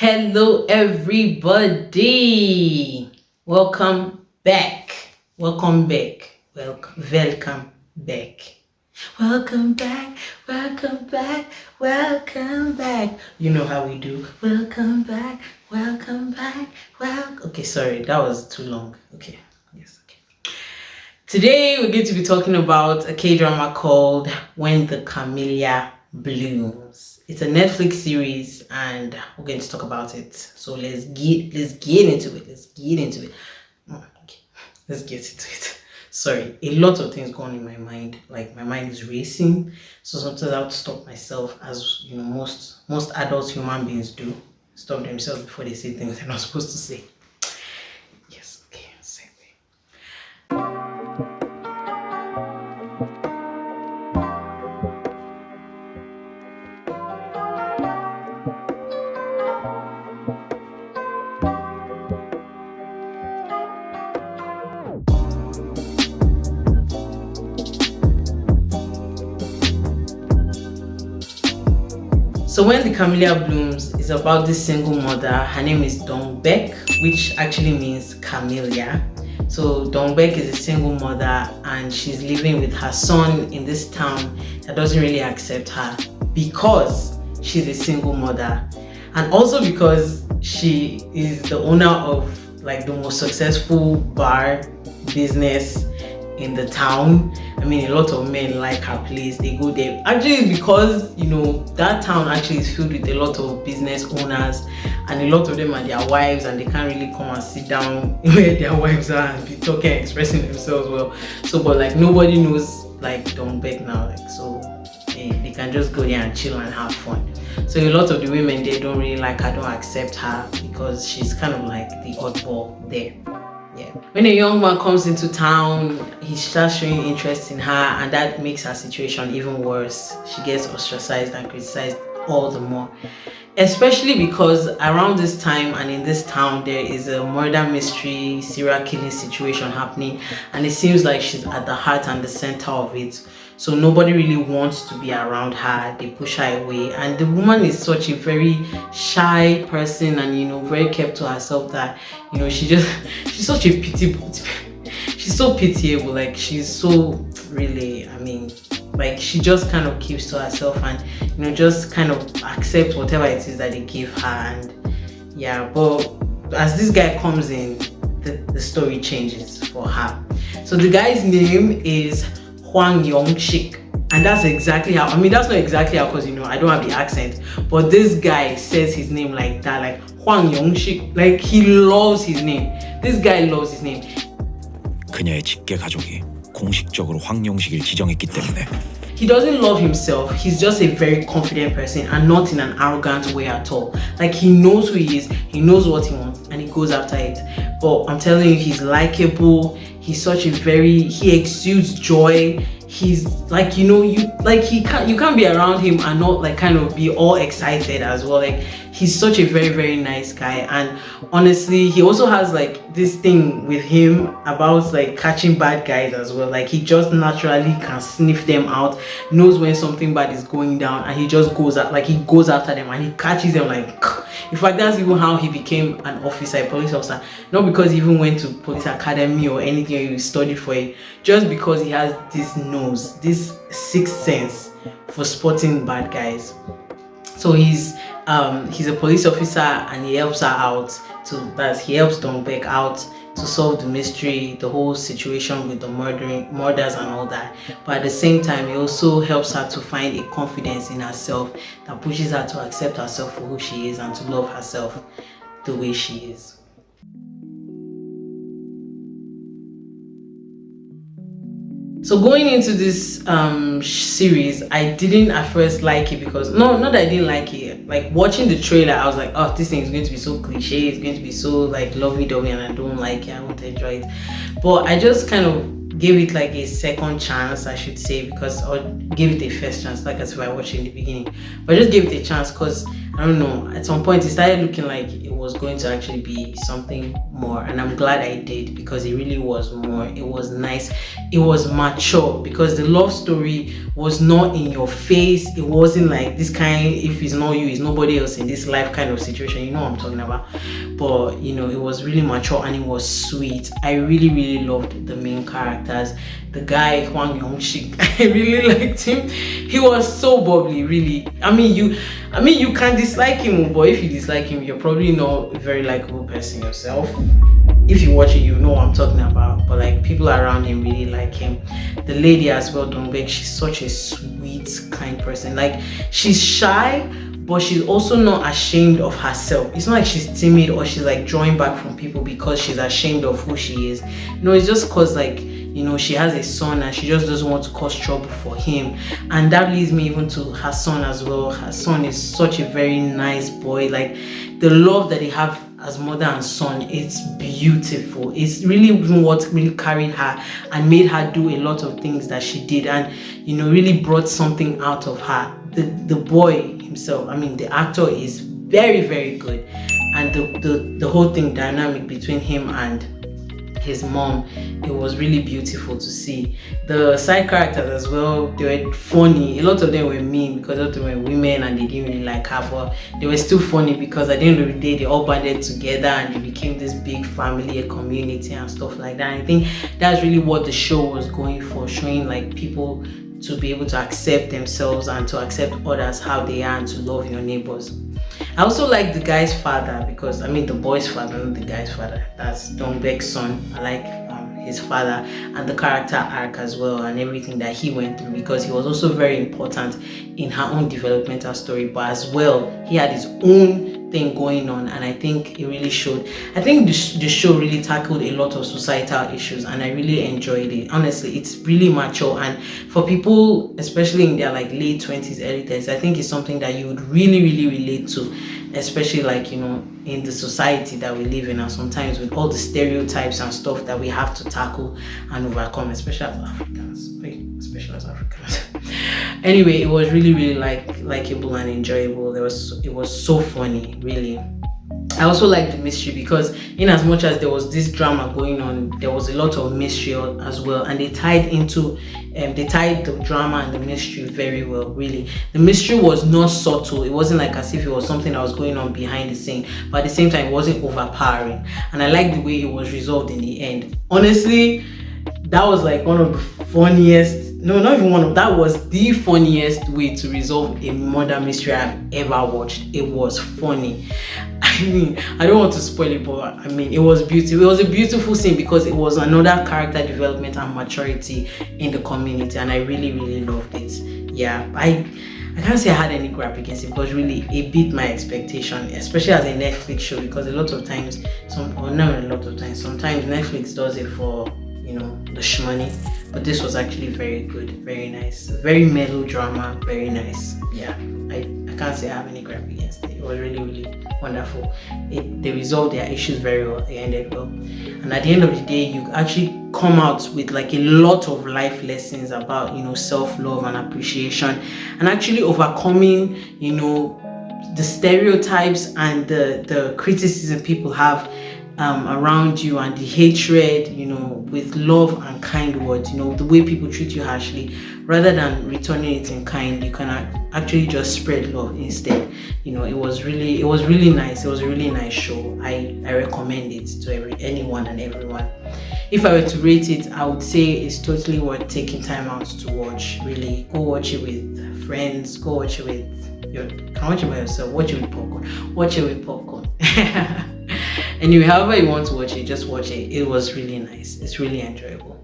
Hello everybody, welcome back, welcome back, welcome back, welcome back, welcome back, welcome back. You know how we do. Welcome back, welcome back, okay, sorry, that was too long. Okay, yes, okay. Today we're going to be talking about a K-drama called When the Camilia Blooms. It's a Netflix series and we're going to talk about it. So let's get into it. Okay. Let's get into it. Sorry, a lot of things going on in my mind. Like my mind is racing. So sometimes I have to stop myself, as you know, most adult human beings do. Stop themselves before they say things they're not supposed to say. Yes, okay, same way. So When the Camilia Blooms is about this single mother. Her name is Dongbek, which actually means Camilia. So Dongbek is a single mother and she's living with her son in this town that doesn't really accept her because she's a single mother, and also because she is the owner of like the most successful bar business in the town. I mean, a lot of men like her place, they go there. Actually, because you know that town actually is filled with a lot of business owners, and a lot of them are their wives, and they can't really come and sit down where their wives are and be talking, expressing themselves well. So, but like nobody knows like Dongbek now, like so they can just go there and chill and have fun. So a lot of the women, they don't really like her, don't accept her because she's kind of like the oddball there. Yeah. When a young man comes into town, he starts showing interest in her, and that makes her situation even worse. She gets ostracized and criticized all the more, especially because around this time and in this town there is a murder mystery, serial killing situation happening, and it seems like she's at the heart and the center of it. So nobody really wants to be around her. They push her away, and the woman is such a very shy person, and you know, very kept to herself, that you know she's such a pitiable. She's so pitiable. Like she's so really, I mean, like she just kind of keeps to herself and you know just kind of accept whatever it is that they give her. And yeah, but as this guy comes in, the story changes for her. So the guy's name is yong-sik, and that's exactly how, I mean, that's not exactly how, because you know I don't have the accent, but this guy says his name like that, like yong-sik, like he loves his name. This guy loves his name. 그녀의 직계 가족이 공식적으로 황용식을 지정했기 때문에. He doesn't love himself. He's just a very confident person, and not in an arrogant way at all. Like he knows who he is, he knows what he wants, and he goes after it. But I'm telling you, he's likable. He's such a he exudes joy. He's like, you know, you can't be around him and not like kind of be all excited as well. Like he's such a very, very nice guy. And honestly, he also has like this thing with him about like catching bad guys as well. Like he just naturally can sniff them out, knows when something bad is going down, and he just goes out, like he goes after them and he catches them. Like in fact, that's even how he became an officer, a police officer. Not because he even went to police academy or anything, or he studied for it, just because he has this nose, this sixth sense for spotting bad guys. So he's a police officer, and he helps her out he helps Dongbek out to solve the mystery, the whole situation with the murders and all that. But at the same time, he also helps her to find a confidence in herself that pushes her to accept herself for who she is and to love herself the way she is. So going into this series, I didn't at first like it because not that I didn't like it. Like watching the trailer, I was like, oh, this thing is going to be so cliche, it's going to be so like lovey-dovey, and I don't like it, I won't enjoy it. But I just kind of gave it like a second chance, I should say, because I gave it a first chance, like as if I watched it in the beginning. But I just gave it a chance because I don't know, at some point it started looking like it was going to actually be something more, and I'm glad I did, because it really was more. It was nice, it was mature, because the love story was not in your face. It wasn't like this kind, if it's not you, it's nobody else in this life kind of situation, you know what I'm talking about. But you know, it was really mature and it was sweet. I really loved the main characters. The guy yong-sik, I really liked him. He was so bubbly, really. I mean you can dislike him, but if you dislike him, you're probably not a very likable person yourself. If you watch it, you know what I'm talking about. But like, people around him really like him. The lady as well, Dongbek, she's such a sweet, kind person. Like, she's shy, but she's also not ashamed of herself. It's not like she's timid or she's like drawing back from people because she's ashamed of who she is. You know, it's just because, like, you know, she has a son and she just doesn't want to cause trouble for him. And that leads me even to her son as well. Her son is such a very nice boy. Like, the love that they have as mother and son, it's beautiful. It's really even what really carried her and made her do a lot of things that she did, and you know, really brought something out of her. The boy himself, I mean, the actor is very good, and the whole thing dynamic between him and his mom, it was really beautiful to see. The side characters as well, they were funny. A lot of them were mean because a lot of them were women and they didn't really like her, but they were still funny because at the end of the day, they all banded together and they became this big family, a community and stuff like that. And I think that's really what the show was going for, showing like people to be able to accept themselves and to accept others how they are and to love your neighbors. I also like the guy's father, because I mean the boy's father, not the guy's father. That's Dongbek's son. I like his father and the character arc as well, and everything that he went through, because he was also very important in her own developmental story, but as well he had his own thing going on, and I think it really showed. I think the show really tackled a lot of societal issues, and I really enjoyed it. Honestly, it's really mature, and for people especially in their like late 20s, early 30s, I think it's something that you would really relate to, especially like, you know, in the society that we live in, and sometimes with all the stereotypes and stuff that we have to tackle and overcome, especially as Africans. Anyway, it was really likable and enjoyable. It was so funny, really. I also like the mystery, because in as much as there was this drama going on, there was a lot of mystery as well, and they tied the drama and the mystery very well, really. The mystery was not subtle. It wasn't like as if it was something that was going on behind the scene, but at the same time it wasn't overpowering, and I like the way it was resolved in the end. Honestly, that was like one of the funniest, no, not even one of, that was the funniest way to resolve a murder mystery I've ever watched. It was funny. I mean, I don't want to spoil it, but I mean, it was beautiful. It was a beautiful scene because it was another character development and maturity in the community, and I really loved it. Yeah, I can't say I had any gripe against it, because really it beat my expectation, especially as a Netflix show, because a lot of times, sometimes Netflix does it for, you know, the shmoney, but this was actually very good, very nice, very melodrama, very nice. Yeah, I can't say I have any gripe against it. It was really wonderful. They resolved their issues very well. They ended well, and at the end of the day, you actually come out with like a lot of life lessons about, you know, self-love and appreciation, and actually overcoming, you know, the stereotypes and the criticism people have around you, and the hatred, you know, with love and kind words. You know, the way people treat you harshly, rather than returning it in kind, you can actually just spread love instead. You know, it was really nice. It was a really nice show. I recommend it to anyone and everyone. If I were to rate it, I would say it's totally worth taking time out to watch. Really, go watch it with friends, go watch it with can't watch it by yourself, watch it with popcorn. Anyway, however you want to watch it, just watch it. It was really nice. It's really enjoyable.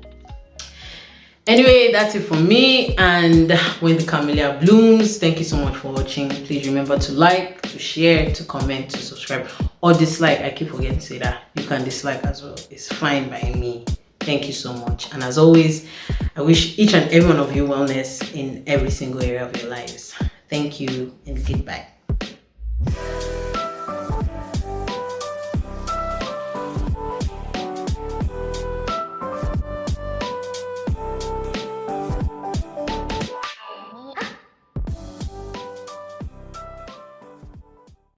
Anyway, that's it from me and When the Camellia Blooms. Thank you so much for watching. Please remember to like, to share, to comment, to subscribe, or dislike. I keep forgetting to say that. You can dislike as well. It's fine by me. Thank you so much. And as always, I wish each and every one of you wellness in every single area of your lives. Thank you and goodbye.